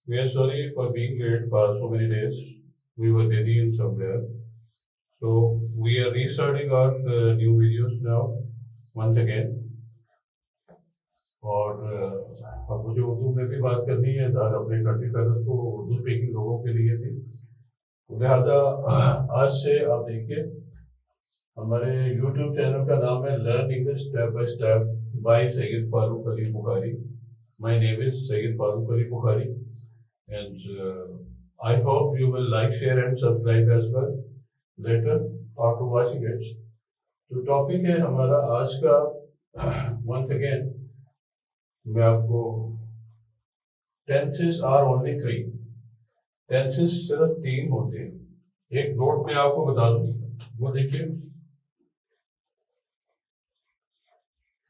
We are sorry for being late for so many days. We were busy in somewhere. So we are restarting our new videos now once again. और अब मुझे उर्दू में भी बात करनी है और अपने कंट्री फेलोज को उर्दू स्पीकिंग लोगों के लिए भी। लिहाजा आज से आप देखिए हमारे YouTube चैनल का नाम है learn English step by step by Syed Farooq Ali Bukhari. My name is Sayyid Farooq Ali Bukhari, and I hope you will like, share, and subscribe as well later after watching it. तो टॉपिक है हमारा आज का once again मैं आपको tenses are only 3 tenses सिर्फ 3 होते हैं। एक नोट में आपको बता दूं, वो देखिए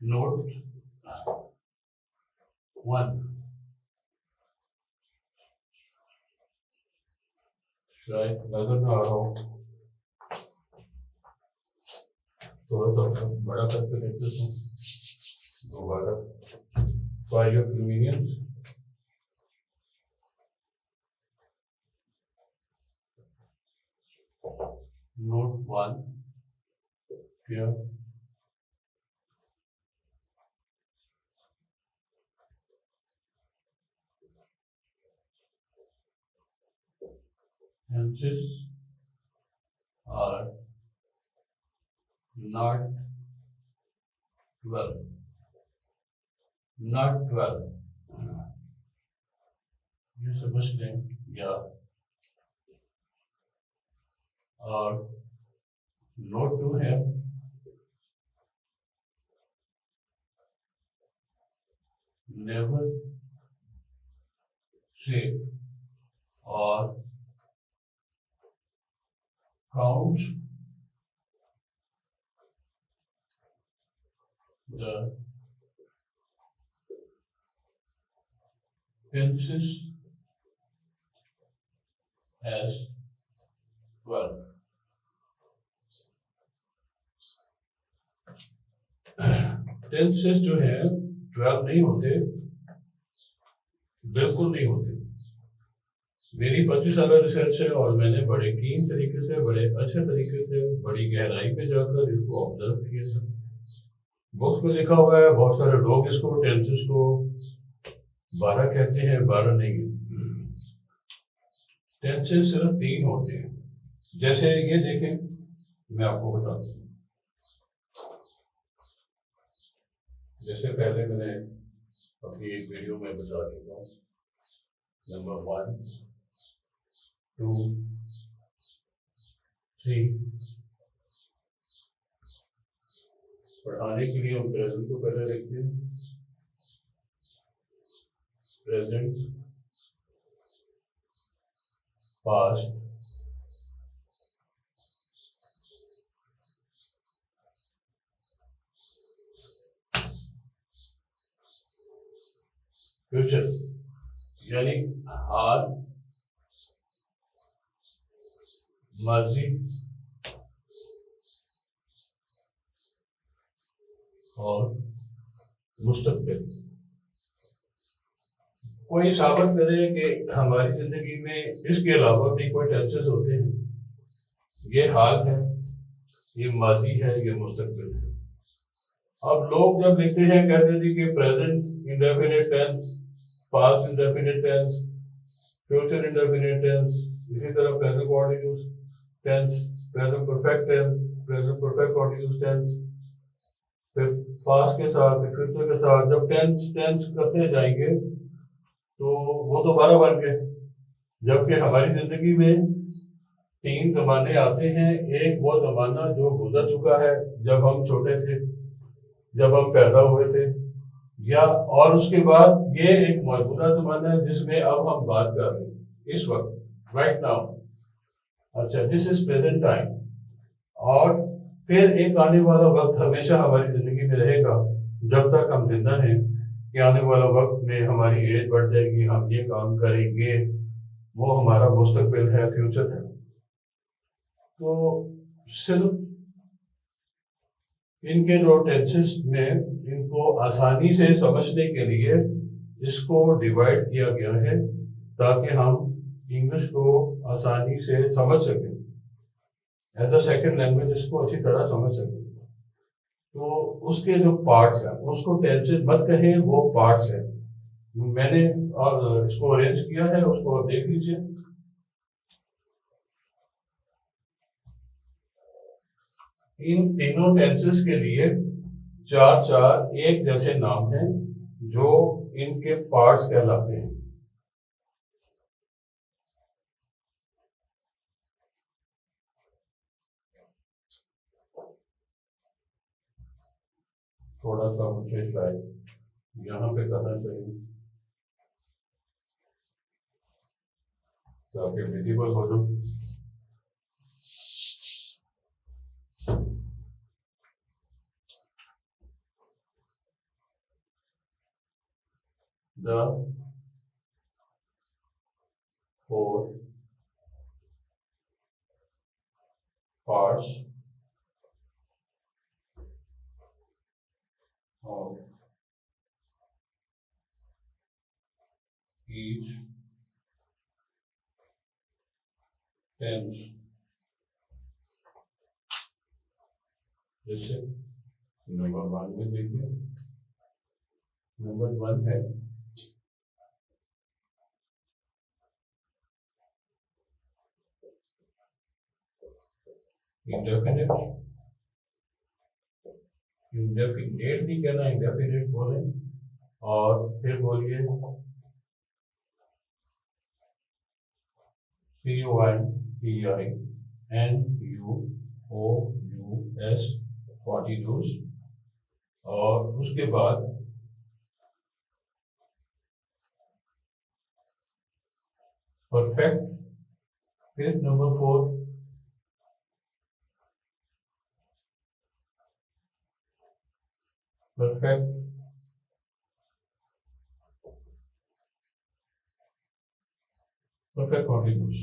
नोट 1 शायद नजर ना आ रहा हो, थोड़ा सा बड़ा करके देख देता हूँ दोबारा for your convenience. Note 1 here tenses are not 12 not 12 ये समझ लें या और नोट 2 है never say or count the tenses as 12। Tenses जो है 12 नहीं होते, बिल्कुल नहीं होते। मेरी 25 साल रिसर्च है और मैंने बड़े कीन तरीके से, बड़े अच्छे तरीके से, बड़ी गहराई में जाकर इसको ऑब्जर्व किया है। बुक्स में लिखा हुआ है, बहुत सारे लोग इसको टेंसेस को 12 कहते हैं, 12 नहीं। टेंसेस सिर्फ 3 होते हैं। जैसे ये देखें, मैं आपको बताता हूँ। जैसे पहले मैंने अपनी एक वीडियो में बता चुका हूँ, नंबर 1 2 3 पढ़ाने के लिए हम प्रेजेंट को पहले लिखते हैं। प्रेजेंट, पास्ट, फ्यूचर यानी हाल, माजी और मुस्तकबिल। कोई साबित करे कि हमारी जिंदगी में इसके अलावा भी कोई टेंसेस होते हैं। ये हाल है, ये माजी है, ये मुस्तकबिल है। अब लोग जब लिखते हैं कहते थे कि present indefinite tense, past indefinite tense, future indefinite tense, इसी तरह present continuous tense, present perfect tense, present perfect continuous tense, फिर पास्ट के साथ, फिर फ्यूचर के साथ जब टेंस टेंस करते जाएंगे तो वो तो 12 बन गए। जबकि हमारी जिंदगी में 3 जमाने आते हैं। एक वो जमाना जो गुजर चुका है जब हम छोटे थे, जब हम पैदा हुए थे, या और उसके बाद ये एक मौजूदा जमाना है जिसमें अब हम बात कर रहे हैं इस वक्त, राइट नाउ। अच्छा, दिस इज प्रेजेंट टाइम। और फिर एक आने वाला वक्त हमेशा हमारी जिंदगी में रहेगा जब तक हम जिंदा हैं, कि आने वाला वक्त में हमारी एज बढ़ जाएगी, हम ये काम करेंगे, वो हमारा मुस्तकबिल है, फ्यूचर है। तो सिर्फ इनके जो टेंसेस में इनको आसानी से समझने के लिए इसको डिवाइड किया गया है ताकि हम इंग्लिश को आसानी से समझ सकें, एज अ सेकेंड लैंग्वेज इसको अच्छी तरह समझ सकें। तो उसके जो पार्ट्स हैं उसको टेंसेस मत कहें, वो पार्ट्स हैं। मैंने और इसको अरेंज किया है, उसको देख लीजिए। इन तीनों टेंसेस के लिए चार चार एक जैसे नाम हैं जो इनके पार्ट्स कहलाते हैं। थोड़ा सा मुझे शायद यहाँ पे करना चाहिए ताकि विजिबल हो जाए। The four parts of each tense, जैसे नंबर वन में देखिए, नंबर वन है इंडेफिनिट। इंडेफिनेट नहीं कहना, इंडेफिनिट बोले। और फिर बोलिए CONTINUOUS, continuous। और उसके बाद परफेक्ट। फिर number four perfect, perfect continuous.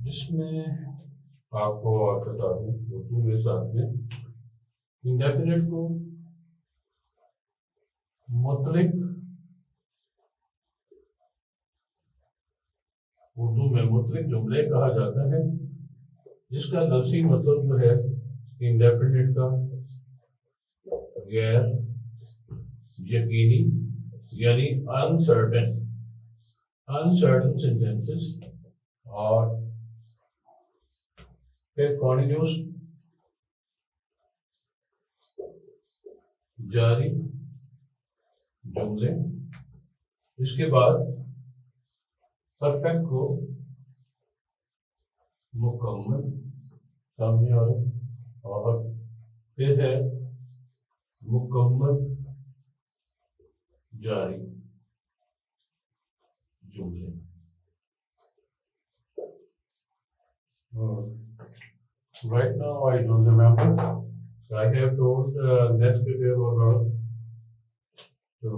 जिसमें आपको और बता दूं उर्दू में साथ में इंडेफिनिट को मुतलिक, उर्दू में मुतलिक जुमले कहा जाता है, जिसका लफ्ज़ी मतलब जो है इंडेफिनिट का गैर यकीनी, यानी अनसर्टेन, अनसर्टेन सेंटेंसेस। और फिर कॉन्टिन्यूस जारी जुमले। इसके बाद परफेक्ट को मुकम्मल सामने आ रहा, और फिर है मुकम्मल जारी जुमले। Right now I don't remember. I have told next video or not. तो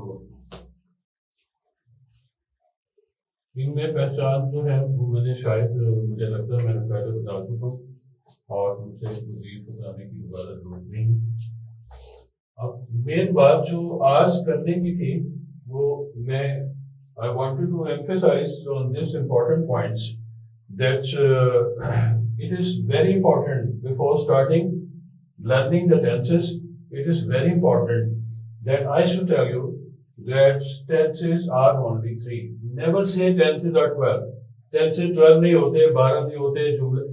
इनमें पहचान जो है वो मैंने शायद, मुझे लगता है मैंने पहले बता चुका हूँ और मुझे मज़ीद बताने की दोबारा जरूरत नहीं है। अब मेन बात जो आज करने की थी वो मैं I wanted to emphasize on this important points that it is very important before starting learning the tenses. It is very important that I should tell you that tenses are only three. Never say tenses are 12. Tenses 12 नहीं होते, 12 नहीं होते, जुमले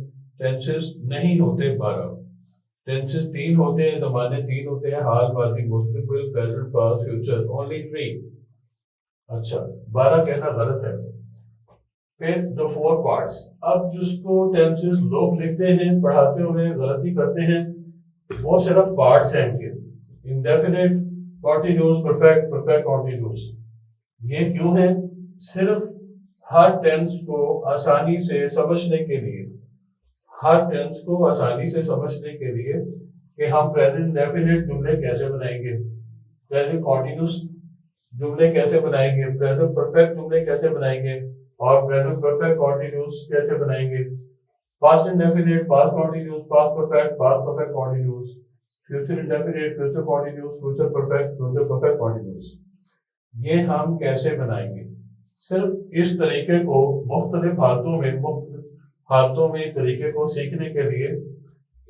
tenses नहीं होते 12। tenses तीन होते हैं, ज़माने तीन होते हैं, हाल, माजी, मुस्तकबिल, present, past, future, only three। अच्छा, 12 कहना गलत है। फिर the four parts। अब जिसको tenses लोग लिखते हैं, पढ़ाते हुए गलती करते हैं, वो सिर्फ पार्ट्स हैं इनके, indefinite, continuous, perfect, perfect continuous. ये क्यों है? सिर्फ हर टेंस को आसानी से समझने के लिए, हर टेंस को आसानी से समझने के लिए कि हम प्रेजेंट इंडेफिनिट जुमले कैसे बनाएंगे, प्रेजेंट कॉन्टिन्यूस जुमले कैसे बनाएंगे, प्रेजेंट परफेक्ट जुमले कैसे बनाएंगे, और प्रेजेंट परफेक्ट कॉन्टिन्यूस कैसे बनाएंगे, past indefinite, past continuous, past perfect continuous, future indefinite, future continuous, future perfect continuous. ये हम कैसे बनाएंगे? सिर्फ इस तरीके को मुख्तलिफ हालतों में तरीके को सीखने के लिए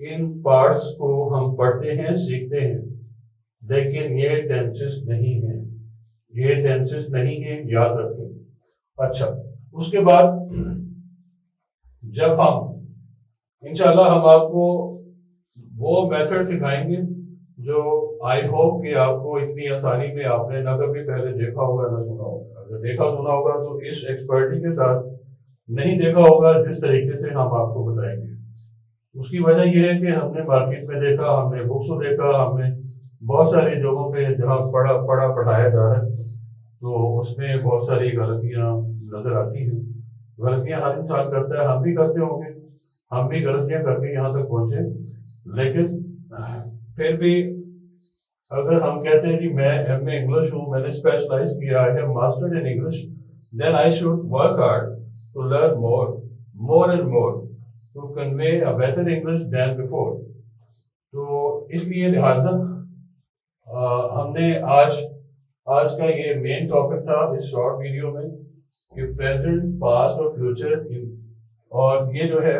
इन पार्ट्स को हम पढ़ते हैं, सीखते हैं, लेकिन ये टेंसेस नहीं है, ये टेंसेस नहीं है, याद रखें। अच्छा, उसके बाद जब हम इंशाल्लाह हम आपको वो मेथड सिखाएंगे जो आई होप कि आपको इतनी आसानी में आपने ना कभी पहले देखा होगा ना सुना होगा। अगर देखा सुना होगा तो इस एक्सपर्टी के साथ, नहीं देखा होगा जिस तरीके से हम आपको बताएंगे। उसकी वजह यह है कि हमने मार्केट में देखा, हमने बुक्स में देखा, हमने बहुत सारी जगहों पे जहाँ पढ़ाया जा रहा है, तो उसमें बहुत सारी गलतियाँ नजर आती हैं। गलतियाँ हर इंसान करता है, हम भी करते होंगे, हम भी गलतियाँ करके यहाँ तक पहुंचे। लेकिन फिर भी अगर हम कहते हैं कि मैं एमए इंग्लिश हूँ, मैंने स्पेशलाइज किया है, mastered in English, then I should work hard to learn more and more to convey a better English than before. तो इसलिए लिहाजा हमने आज का ये मेन टॉपिक था इस शॉर्ट वीडियो में कि प्रेजेंट, पास्ट और फ्यूचर, और ये जो है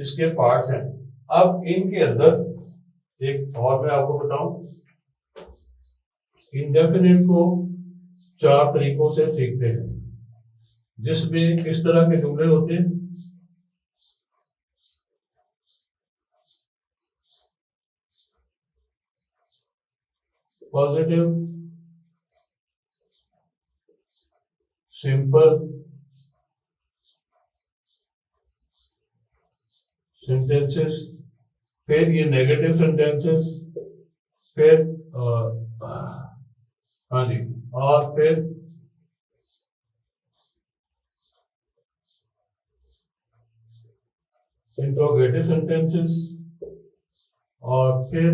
इसके पार्ट्स हैं। अब इनके अंदर एक और मैं आपको बताऊं, इंडेफिनिट को 4 तरीकों से सीखते हैं, जिसमें किस तरह के जुमले होते हैं। पॉजिटिव, सिंपल सेंटेंसेस, फिर ये नेगेटिव सेंटेंसेस, फिर हाँ जी, और फिर इंट्रोगेटिव सेंटेंसेस, और फिर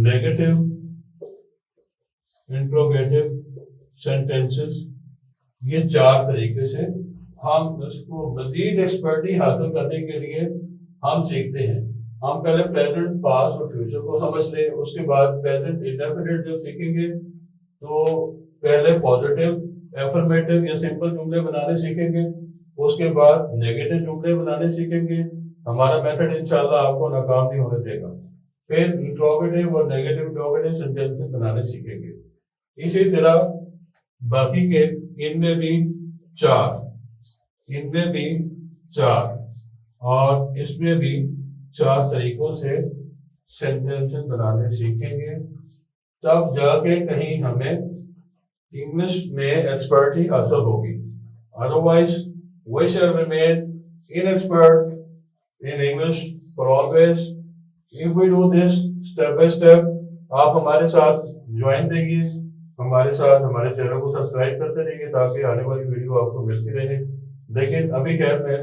नेगेटिव इंट्रोगेटिव सेंटेंसेस। ये 4 तरीके से हम इसको मजीद एक्सपर्टी हासिल करने के लिए हम सीखते हैं। हम पहले प्रेजेंट, पास्ट और फ्यूचर को समझ लें, उसके बाद प्रेजेंट इंडेफिनिट जब सीखेंगे तो पहले पॉजिटिव, एफर्मेटिव या सिंपल जुमले बनाने सीखेंगे, उसके बाद नेगेटिव जुमले बनाने सीखेंगे। हमारा मेथड इंशाल्लाह आपको नाकाम नहीं होने देगा। फिर इंट्रोगेटिव और नेगेटिव इंट्रोगेटिव सेंटेंसेस बनाने सीखेंगे। इसी तरह बाकी के इनमें भी 4, इनमें भी 4, और इसमें भी 4 तरीकों से सेंटेंसेस बनाने सीखेंगे, तब जाके कहीं हमें इंग्लिश में एक्सपर्टी हासिल होगी। Otherwise we shall remain inexpert in English for always. If we do this step by step, आप हमारे साथ ज्वाइन रहिए, हमारे साथ हमारे चैनल को सब्सक्राइब करते रहिए ताकि आने वाली वीडियो आपको मिलती रहे। लेकिन अभी खैर मैं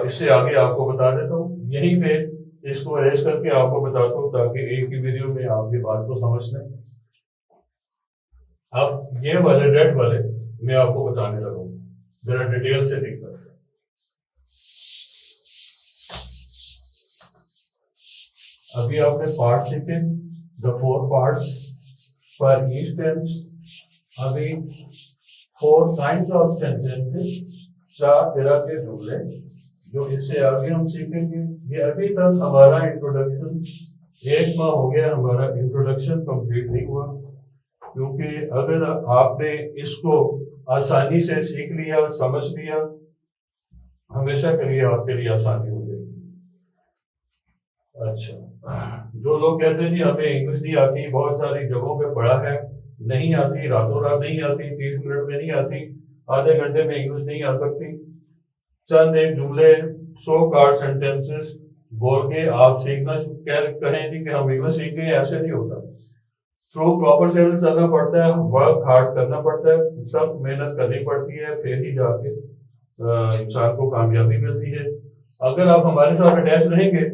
इससे आगे आपको बता देता हूँ, यहीं पे इसको अरेंज करके आपको बताता हूँ ताकि एक ही वीडियो में आप ये बात को समझ लें। अब ये वाले रेड वाले मैं आपको बताने लगा हूँ, जरा डिटेल से देखकर। अभी आपने पार्ट सीखे, the 4 parts for each tense. अभी 4 काइंड्स ऑफ सेंटेंसेस, 4 तरह के जुमले जो इससे आगे हम सीखेंगे। ये अभी तक हमारा इंट्रोडक्शन, 1 माह हो गया हमारा इंट्रोडक्शन कंप्लीट नहीं हुआ, क्योंकि अगर आपने इसको आसानी से सीख लिया और समझ लिया, हमेशा के लिए आपके लिए आसानी हो जाएगी। अच्छा, जो लोग कहते हैं जी हमें इंग्लिश नहीं आती, बहुत सारी जगहों पे पढ़ा है, नहीं आती, रातों रात नहीं आती, 30 मिनट में नहीं आती, आधे घंटे में इंग्लिश नहीं आ सकती, चंद एक जुमले, 100 कार्ड सेंटेंसेस बोल के आप सीखना कहें जी कि हम इंग्लिश सीख गए, ऐसे नहीं होता। थ्रू प्रॉपर चैनल चलना पड़ता है, वर्क हार्ड करना पड़ता है, सब मेहनत करनी पड़ती है, फिर ही जाके इंसान को कामयाबी मिलती है। अगर आप हमारे साथ अटैच रहेंगे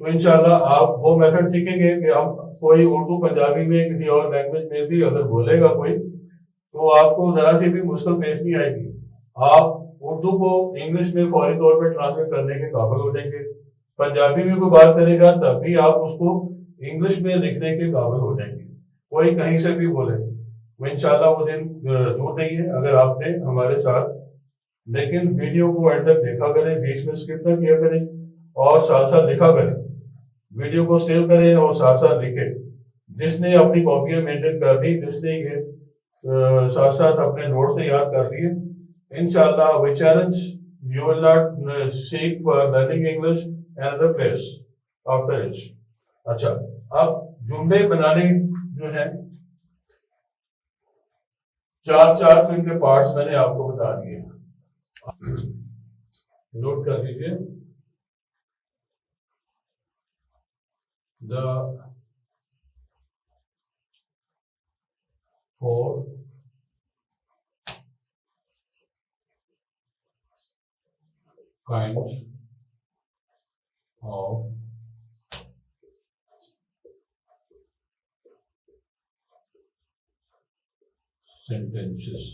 तो इंशाल्लाह आप वो मेथड सीखेंगे कि हम कोई उर्दू, पंजाबी में, किसी और लैंग्वेज में भी अगर बोलेगा कोई, तो आपको जरा सी भी मुश्किल पेश नहीं आएगी। आप उर्दू को इंग्लिश में फौरी तौर पर ट्रांसलेट करने के काबिल हो जाएंगे। पंजाबी में कोई बात करेगा तब भी आप उसको इंग्लिश में लिखने के काबिल हो जाएंगे, कोई कहीं से भी बोले। वो इंशाल्लाह वो दिन दूर नहीं है अगर आपने हमारे साथ, लेकिन वीडियो को एंड तक देखा करें, बीच में स्किप ना किया करें और साथ साथ लिखा करें। वीडियो को सेव करें और साथ साथ लिखें। जिसने अपनी कॉपियां मेंटेन कर दी, जिसने ये साथ साथ अपने नोट से याद कर दिए, इंशाल्लाह we challenge you will not seek for learning English another place after it. अच्छा, अब जुमले बनाने जो है चार चार तो इनके पार्ट्स मैंने आपको बता दिए, नोट कर लीजिए। The 4 kinds of sentences।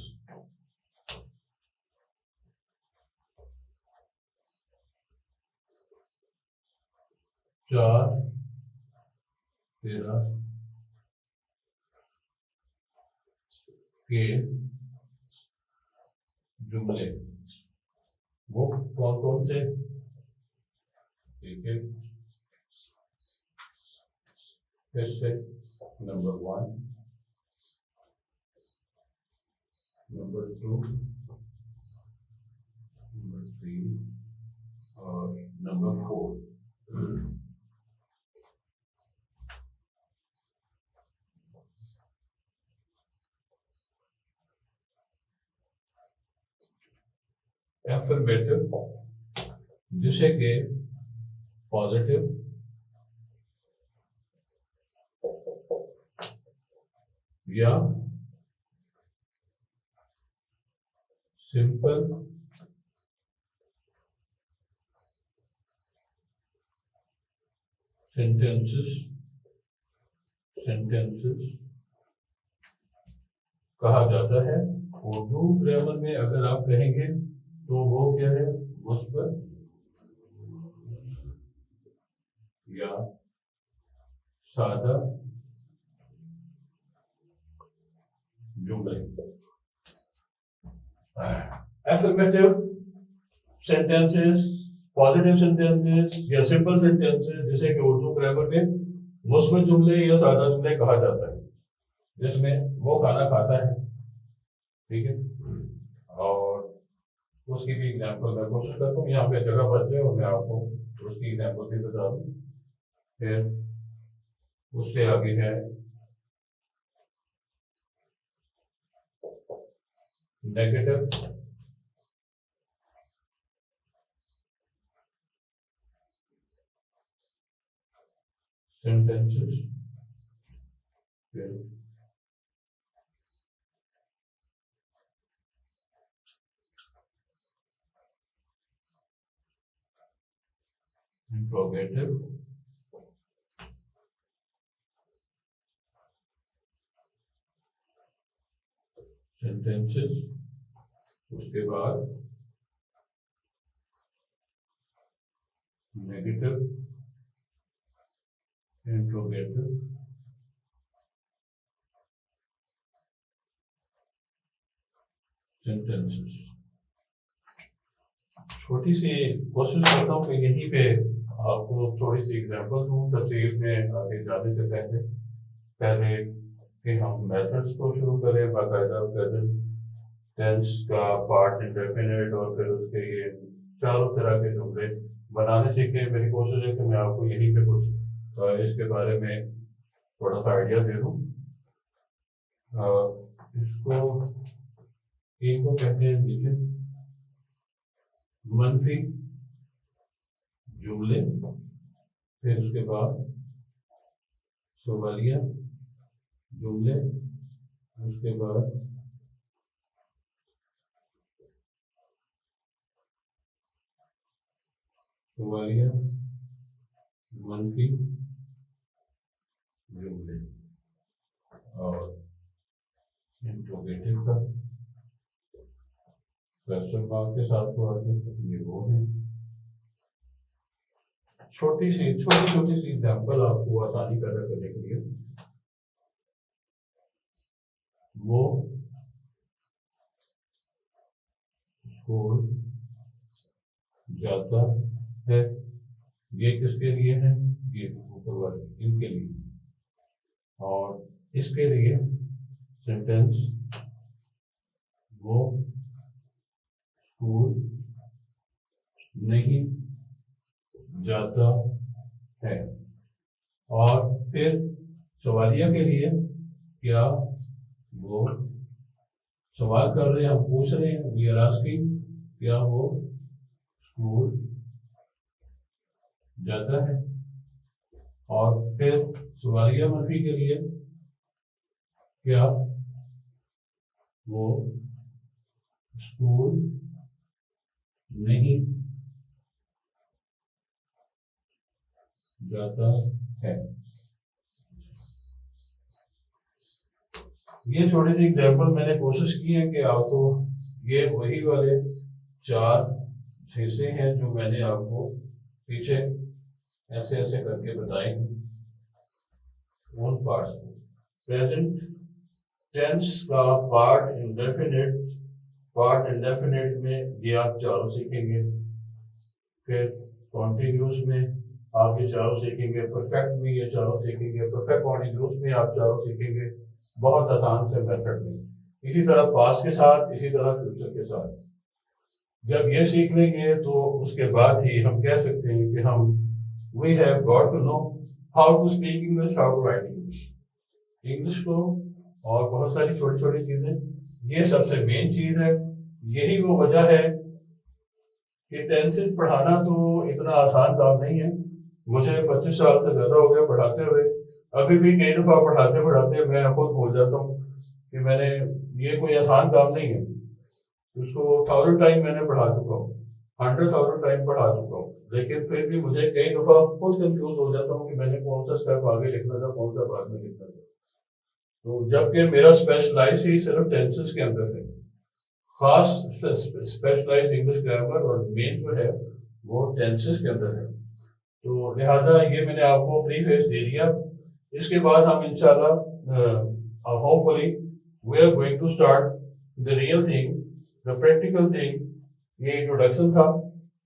चार तेरह के जुमले वो कौन कौन से, ठीक है। फिर से नंबर 1, नंबर 2, नंबर 3 और नंबर 4। एफर्मेटिव जिसे कि पॉजिटिव या सिंपल सेंटेंसेस कहा जाता है। उर्दू ग्रामर में अगर आप कहेंगे तो वो क्या है, मुस्बत या सादा जुमले। एफर्मेटिव सेंटेंसेस, पॉजिटिव सेंटेंसेस या सिंपल सेंटेंसेस जिसे कि उर्दू ग्रामर में मुस्बत जुमले या सादा जुमले कहा जाता है, जिसमें वो खाना खाता है, ठीक है। और उसकी भी एग्जाम्पल मैं कोशिश करता हूँ यहाँ पे जगह बच जाए और मैं आपको उसकी एग्जाम्पल भी बता दूँ। फिर उससे आगे है नेगेटिव सेंटेंसेस, फिर इंट्रोगेटिव सेंटेंसेस, उसके बाद नेगेटिव इंट्रोगेटिव सेंटेंसेस। छोटी सी कोशिश करता हूँ कि यहीं पे आपको थोड़ी सी एग्जाम्पल दूँ तफसील में आगे जाने से पहले कि हम मेथड्स को शुरू करें। बाकायदा प्रेजेंट टेंस का पार्ट इंडेफिनिट और फिर उसके ये चारों तरह के जुमले बनाने सीखे। मेरी कोशिश है कि मैं आपको यहीं पे कुछ इसके बारे में थोड़ा सा आइडिया दे दूँ। इसको एक को कहते हैं नीचे मनफी जुमले, फिर उसके बाद सवालिया जुमले, उसके बाद सवालिया मनफी जुमले और इंट्रोगेटिव का क्वेश्चन मार्क के साथ तो आगे ये वो है। छोटी छोटी सी एग्जाम्पल आपको आसानी पैदा करने के लिए वो स्कूल जाता है। ये किसके लिए है? ये ऊपर वाले इनके लिए। और इसके लिए सेंटेंस वो स्कूल नहीं जाता है। और फिर सवालिया के लिए क्या वो सवाल कर रहे हैं, हम पूछ रहे हैं, वी आर आस्किंग, क्या वो स्कूल जाता है। और फिर सवालिया मनफी के लिए क्या वो स्कूल नहीं जाता है। ये थोड़ी सी एग्जाम्पल मैंने कोशिश की है कि आपको ये वही वाले 4 हिस्से हैं जो मैंने आपको पीछे ऐसे ऐसे करके बताए हैं उन पार्ट्स को। प्रेजेंट टेंस का पार्ट इंडेफिनिट में ये आप चारों सीखेंगे। फिर कॉन्टिन्यूस में आप ये चारों सीखेंगे। परफेक्ट में ये चारों सीखेंगे। परफेक्ट कॉन्टिन्यूस में आप चारों सीखेंगे, बहुत आसान से मेथड में। इसी तरह पास्ट के साथ, इसी तरह फ्यूचर के साथ। जब ये सीख लेंगे तो उसके बाद ही हम कह सकते हैं कि हम we have got to know how to speak English, how to write English को, और बहुत सारी छोटी छोटी चीजें। ये सबसे मेन चीज है। यही वो वजह है कि टेंसेस पढ़ाना तो इतना आसान काम नहीं है। मुझे 25 साल से ज्यादा हो गया पढ़ाते हुए। अभी भी कई दफा पढ़ाते पढ़ाते मैं खुद भूल जाता हूँ कि मैंने, ये कोई आसान काम नहीं है। उसको 1000 टाइम मैंने पढ़ा चुका हूँ, 100,000 टाइम पढ़ा चुका हूँ, लेकिन फिर भी मुझे कई दफा खुद कंफ्यूज हो जाता हूँ कि मैंने कौन सा स्टेप आगे लिखना था, कौन सा बाद में लिखना था। तो जबकि मेरा स्पेशलाइज ही सिर्फ टेंसेस के अंदर है, खास स्पेशलाइज इंग्लिश ग्रामर, और मेन जो है वो टेंसेस के अंदर है। तो लिहाजा ये मैंने आपको प्रीफेस दे दिया। इसके बाद हम इंशाल्लाह hopefully we are going to start the real thing, the practical thing. ये इंट्रोडक्शन था,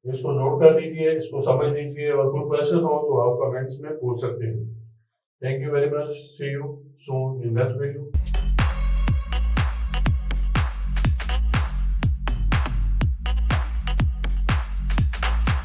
इसको नोट कर लीजिए, इसको समझ लीजिए, और कोई क्वेश्चन हो तो आप कमेंट्स में पूछ सकते हैं। Thank you very much, see you soon in next video.